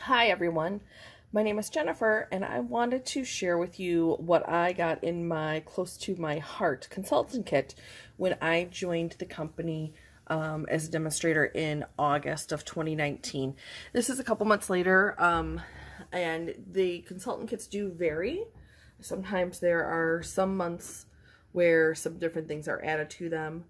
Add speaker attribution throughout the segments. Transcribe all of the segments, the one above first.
Speaker 1: Hi everyone, my name is Jennifer and I wanted to share with you what I got in my Close to My Heart consultant kit when I joined the company as a demonstrator in August of 2019. This is a couple months later, and the consultant kits do vary. Sometimes there are some months where some different things are added to them.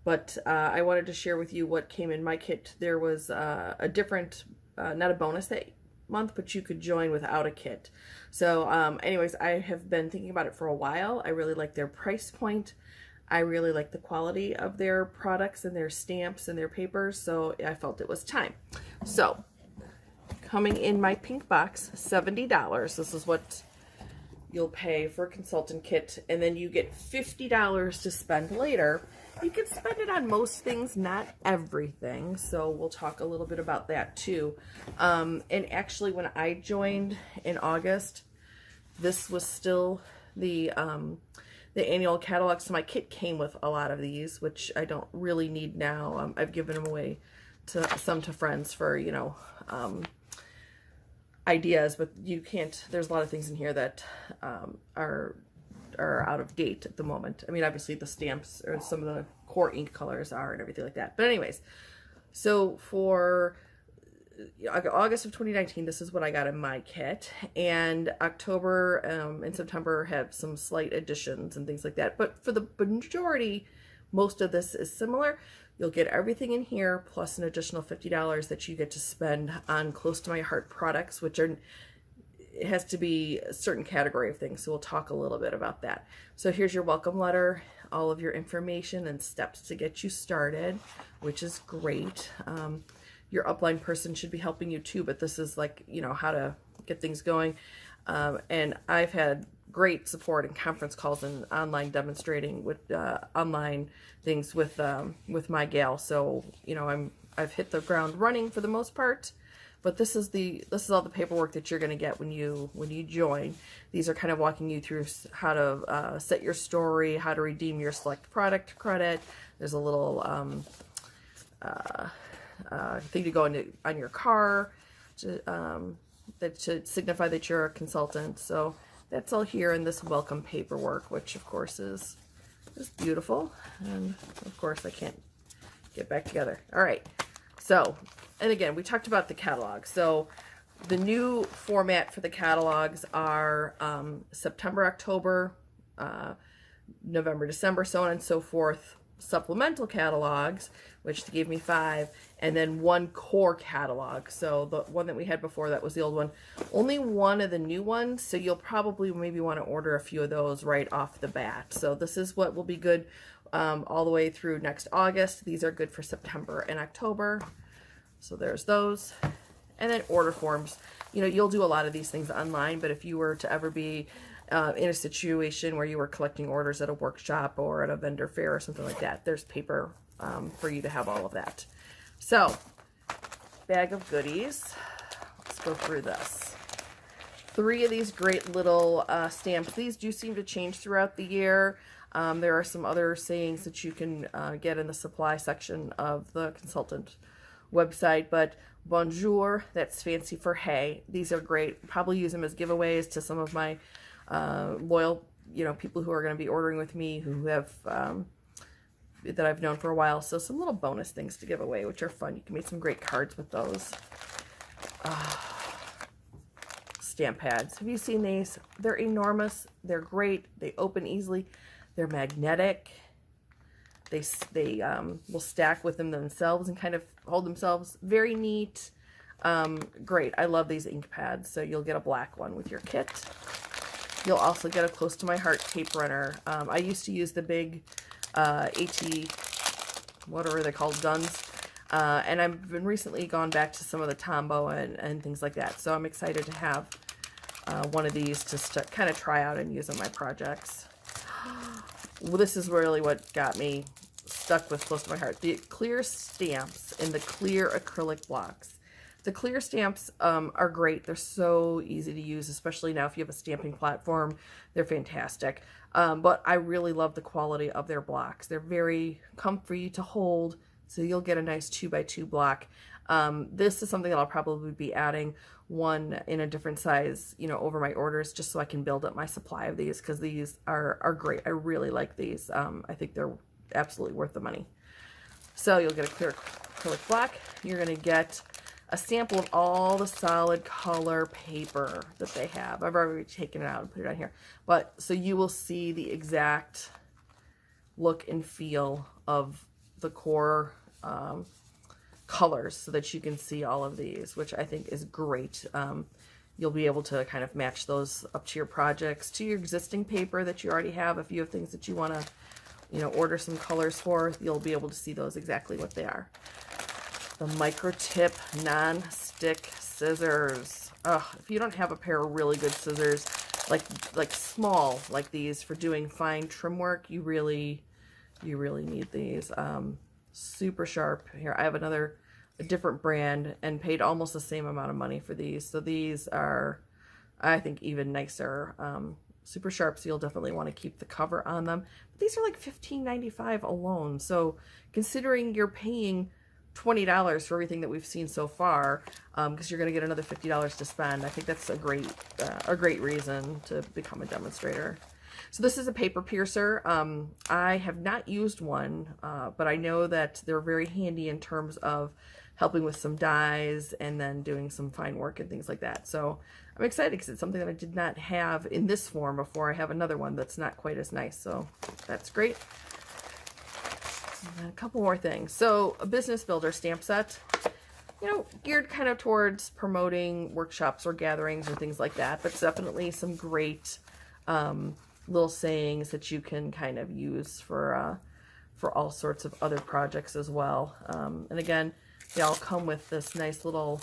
Speaker 1: But I wanted to share with you what came in my kit. There was a different, not a bonus that month, but you could join without a kit. So anyways, I have been thinking about it for a while. I really like their price point. I really like the quality of their products and their stamps and their papers, so I felt it was time. So coming in my pink box, $70. This is what you'll pay for a consultant kit, and then you get $50 to spend later. You can spend it on most things, not everything, so we'll talk a little bit about that too. And actually, when I joined in August, this was still the annual catalog, so my kit came with a lot of these, which I don't really need now. I've given them away to friends for, ideas, but you can't, there's a lot of things in here that are out of date at the moment. I mean, obviously the stamps or some of the core ink colors are and everything like that. But anyways, so for August of 2019, this is what I got in my kit, and October and September have some slight additions and things like that. But for the majority, most of this is similar. You'll get everything in here plus an additional $50 that you get to spend on Close to My Heart products, which are, it has to be a certain category of things. So we'll talk a little bit about that. So here's your welcome letter, all of your information and steps to get you started, which is great. Your upline person should be helping you too, but this is like, how to get things going. And I've had great support and conference calls and online demonstrating with online things with my gal. So I've hit the ground running for the most part. But this is all the paperwork that you're going to get when you join. These are kind of walking you through how to set your story, how to redeem your select product credit. There's a little thing to go on your car to signify that you're a consultant. So that's all here in this welcome paperwork, which of course is beautiful. And of course I can't get back together. All right. So, and again, we talked about the catalog. So the new format for the catalogs are September, October, November, December, so on and so forth. Supplemental catalogs, which gave me 5, and then 1 core catalog. So the one that we had before, that was the old one. Only 1 of the new ones, so you'll probably maybe want to order a few of those right off the bat. So this is what will be good all the way through next August. These are good for September and October. So there's those. And then order forms. You'll do a lot of these things online, but if you were to ever be in a situation where you were collecting orders at a workshop or at a vendor fair or something like that, there's paper for you to have all of that. So, bag of goodies. Let's go through this. 3 of these great little stamps. These do seem to change throughout the year. There are some other sayings that you can get in the supply section of the consultant website, but bonjour, that's fancy for hey. These are great. Probably use them as giveaways to some of my loyal, people who are going to be ordering with me, who have that I've known for a while. So some little bonus things to give away, which are fun. You can make some great cards with those. Stamp pads. Have you seen these? They're enormous. They're great. They open easily. They're magnetic. They will stack with them themselves and kind of hold themselves. Very neat. Great. I love these ink pads. So you'll get a black one with your kit. You'll also get a Close to My Heart tape runner. I used to use the big AT, whatever they're called, guns. And I've been recently gone back to some of the Tombow and things like that. So I'm excited to have one of these to kind of try out and use on my projects. Well, this is really what got me stuck with Close to My Heart. The clear stamps and the clear acrylic blocks. The clear stamps are great. They're so easy to use, especially now if you have a stamping platform. They're fantastic. But I really love the quality of their blocks. They're very comfy to hold, so you'll get a nice 2x2 block. This is something that I'll probably be adding one in a different size, you know, over my orders, just so I can build up my supply of these, because these are great. I really like these. I think they're absolutely worth the money. So you'll get a clear acrylic block. You're going to get a sample of all the solid color paper that they have. I've already taken it out and put it on here. But so you will see the exact look and feel of the core colors, so that you can see all of these, which I think is great. You'll be able to kind of match those up to your projects, to your existing paper that you already have. If you have things that you want to, you know, order some colors for, you'll be able to see those exactly what they are. The micro tip non-stick scissors. If you don't have a pair of really good scissors, like small like these for doing fine trim work, you really need these. Super sharp. Here I have a different brand, and paid almost the same amount of money for these. So these are, I think, even nicer. Super sharp, so you'll definitely want to keep the cover on them. But these are like $15.95 alone. So considering you're paying $20 for everything that we've seen so far, because you're going to get another $50 to spend, I think that's a great reason to become a demonstrator. So this is a paper piercer. I have not used one, but I know that they're very handy in terms of helping with some dyes and then doing some fine work and things like that. So I'm excited because it's something that I did not have in this form before. I have another one that's not quite as nice, so that's great. And a couple more things. So a business builder stamp set, you know, geared kind of towards promoting workshops or gatherings or things like that, but it's definitely some great little sayings that you can kind of use for all sorts of other projects as well. And again, they all come with this nice little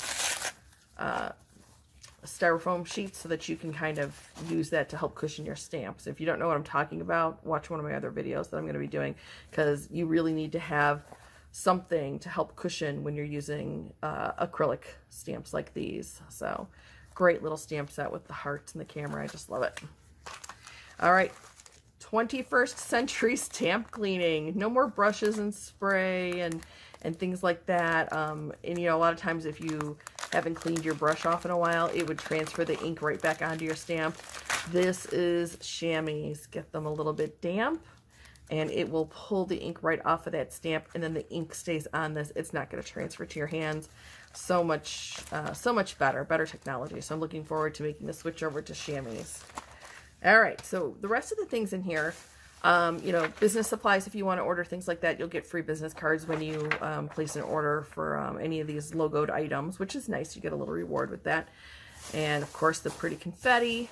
Speaker 1: styrofoam sheet, so that you can kind of use that to help cushion your stamps. If you don't know what I'm talking about, watch one of my other videos that I'm going to be doing, because you really need to have something to help cushion when you're using acrylic stamps like these. So great little stamp set with the hearts and the camera. I just love it. All right, 21st century stamp cleaning. No more brushes and spray and things like that. And you know, a lot of times if you haven't cleaned your brush off in a while, it would transfer the ink right back onto your stamp. This is chamois. Get them a little bit damp, and it will pull the ink right off of that stamp, and then the ink stays on this. It's not going to transfer to your hands. So much better technology. So I'm looking forward to making the switch over to chamois. All right, so the rest of the things in here, you know, business supplies. If you want to order things like that, you'll get free business cards when you place an order for any of these logoed items, which is nice. You get a little reward with that. And of course, the pretty confetti.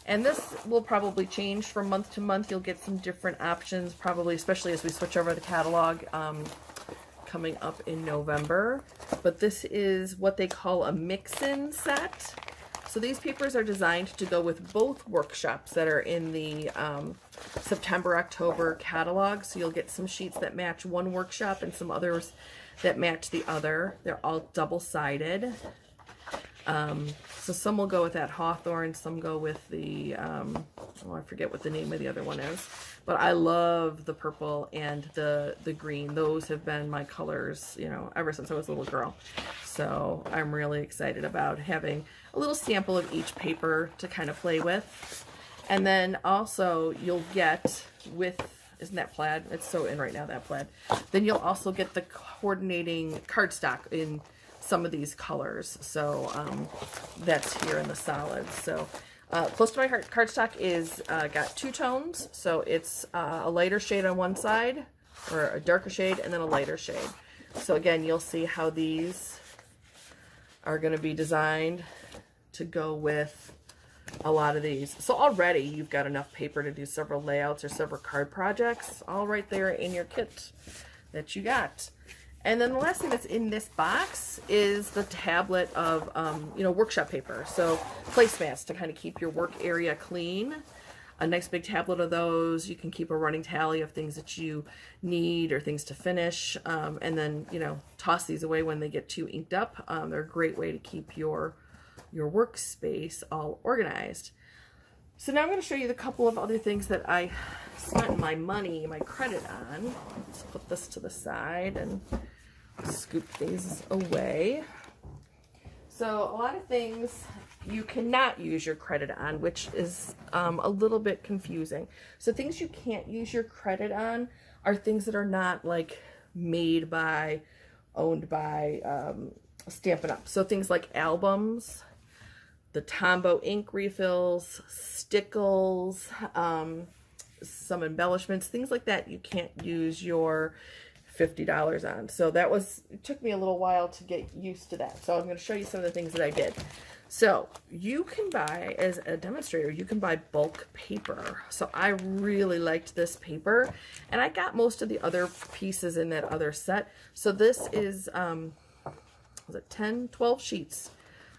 Speaker 1: And this will probably change from month to month. You'll get some different options, probably, especially as we switch over the catalog coming up in November. But this is what they call a mix-in set. So these papers are designed to go with both workshops that are in the September-October catalog. So you'll get some sheets that match one workshop and some others that match the other. They're all double-sided. So some will go with that hawthorn, some go with the, oh, I forget what the name of the other one is. But I love the purple and the green. Those have been my colors, you know, ever since I was a little girl. So I'm really excited about having a little sample of each paper to kind of play with. And then also you'll get with, isn't that plaid? It's so in right now, that plaid. Then you'll also get the coordinating cardstock in some of these colors. So that's here in the solids. So close to my heart cardstock is got two tones. So it's a lighter shade on one side, or a darker shade, and then a lighter shade. So again, you'll see how these are going to be designed to go with a lot of these. So already you've got enough paper to do several layouts or several card projects all right there in your kit that you got. And then the last thing that's in this box is the tablet of, you know, workshop paper. So placemats to kind of keep your work area clean. A nice big tablet of those. You can keep a running tally of things that you need or things to finish. And then, you know, toss these away when they get too inked up. They're a great way to keep your workspace all organized. So now I'm going to show you the couple of other things that I spent my money, my credit on. Let's put this to the side and scoop these away. So a lot of things you cannot use your credit on, which is a little bit confusing. So things you can't use your credit on are things that are not like made by, owned by Stampin' Up. So things like albums, the Tombow ink refills, stickles, some embellishments, things like that you can't use your $50 on. So that was, it took me a little while to get used to that. So I'm going to show you some of the things that I did. So you can buy, as a demonstrator, you can buy bulk paper. So I really liked this paper, and I got most of the other pieces in that other set. So this is, was it 10, 12 sheets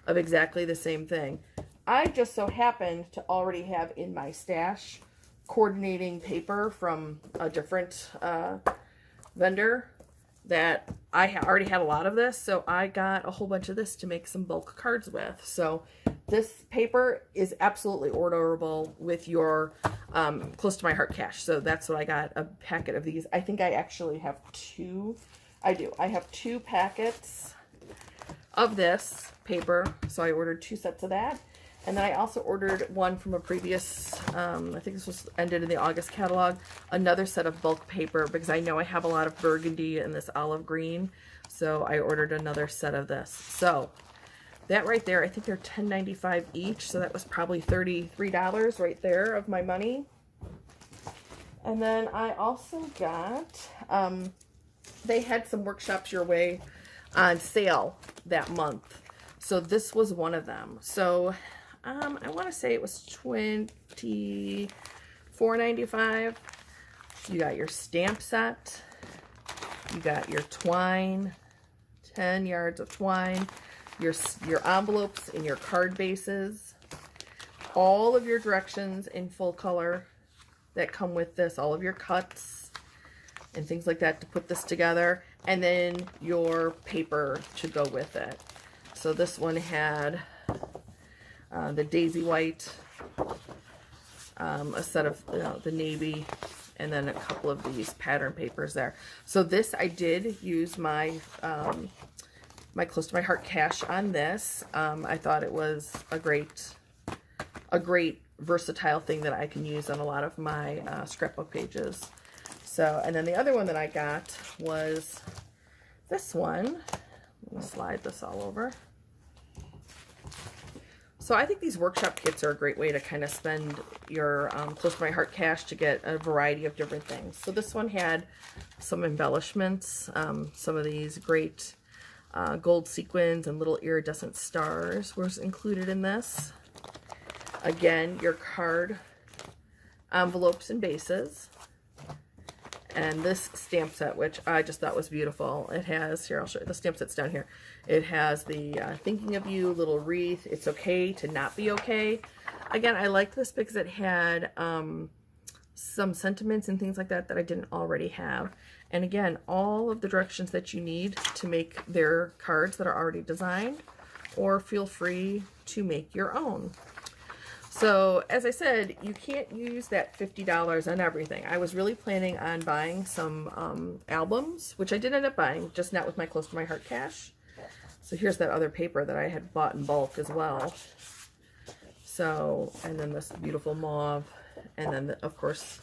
Speaker 1: of exactly the same thing. I just so happened to already have in my stash coordinating paper from a different vendor that I already had a lot of this, so I got a whole bunch of this to make some bulk cards with. So this paper is absolutely orderable with your Close to My Heart cash. So that's what I got, a packet of these. I think I actually have two. I do. I have 2 packets of this paper, so I ordered 2 sets of that. And then I also ordered one from a previous, I think this was ended in the August catalog, another set of bulk paper, because I know I have a lot of burgundy and this olive green. So I ordered another set of this. So that right there, I think they're $10.95 each. So that was probably $33 right there of my money. And then I also got, they had some workshops your way on sale that month. So this was one of them. So I want to say it was $24.95. You got your stamp set. You got your twine, 10 yards of twine, your envelopes and your card bases, all of your directions in full color that come with this, all of your cuts and things like that to put this together, and then your paper to go with it. So this one had the daisy white, a set of the navy, and then a couple of these pattern papers there. So this, I did use my my Close to My Heart cash on this. I thought it was a great versatile thing that I can use on a lot of my scrapbook pages. So, and then the other one that I got was this one. Let me slide this all over. So I think these workshop kits are a great way to kind of spend your Close to My Heart cash to get a variety of different things. So this one had some embellishments, some of these great gold sequins and little iridescent stars was included in this. Again, your card envelopes and bases. And this stamp set, which I just thought was beautiful. It has, here, I'll show you, the stamp set's down here. It has the thinking of you little wreath. It's okay to not be okay. Again, I liked this because it had some sentiments and things like that that I didn't already have. And again, all of the directions that you need to make their cards that are already designed, or feel free to make your own. So, as I said, you can't use that $50 on everything. I was really planning on buying some albums, which I did end up buying, just not with my Close to My Heart cash. So here's that other paper that I had bought in bulk as well. So, and then this beautiful mauve, and then, of course,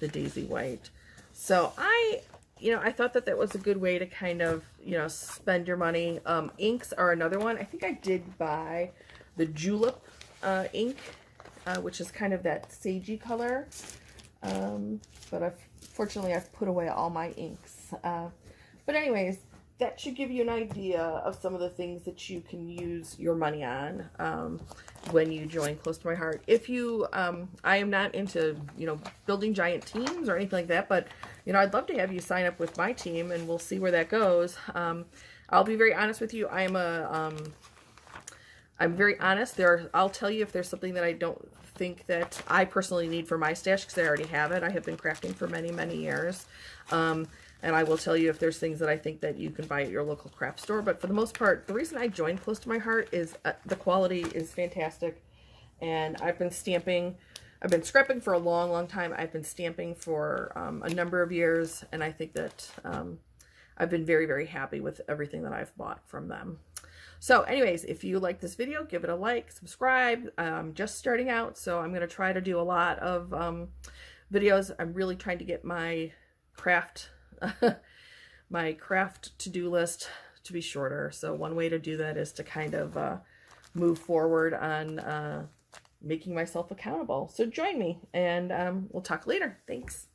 Speaker 1: the daisy white. So I thought that that was a good way to kind of, spend your money. Inks are another one. I think I did buy the julep ink, which is kind of that sagey color, but fortunately I've put away all my inks. But anyways, that should give you an idea of some of the things that you can use your money on when you join Close to My Heart. If you, I am not into, building giant teams or anything like that, but, I'd love to have you sign up with my team, and we'll see where that goes. I'll be very honest with you. I'm very honest. I'll tell you if there's something that I don't think that I personally need for my stash, because I already have it. I have been crafting for many, many years. And I will tell you if there's things that I think that you can buy at your local craft store. But for the most part, the reason I joined Close to My Heart is the quality is fantastic. And I've been stamping. I've been scrapping for a long, long time. I've been stamping for a number of years. And I think that I've been very, very happy with everything that I've bought from them. So anyways, if you like this video, give it a like, subscribe. I'm just starting out, so I'm going to try to do a lot of videos. I'm really trying to get my craft my craft to-do list to be shorter. So one way to do that is to kind of move forward on making myself accountable. So join me, and we'll talk later. Thanks.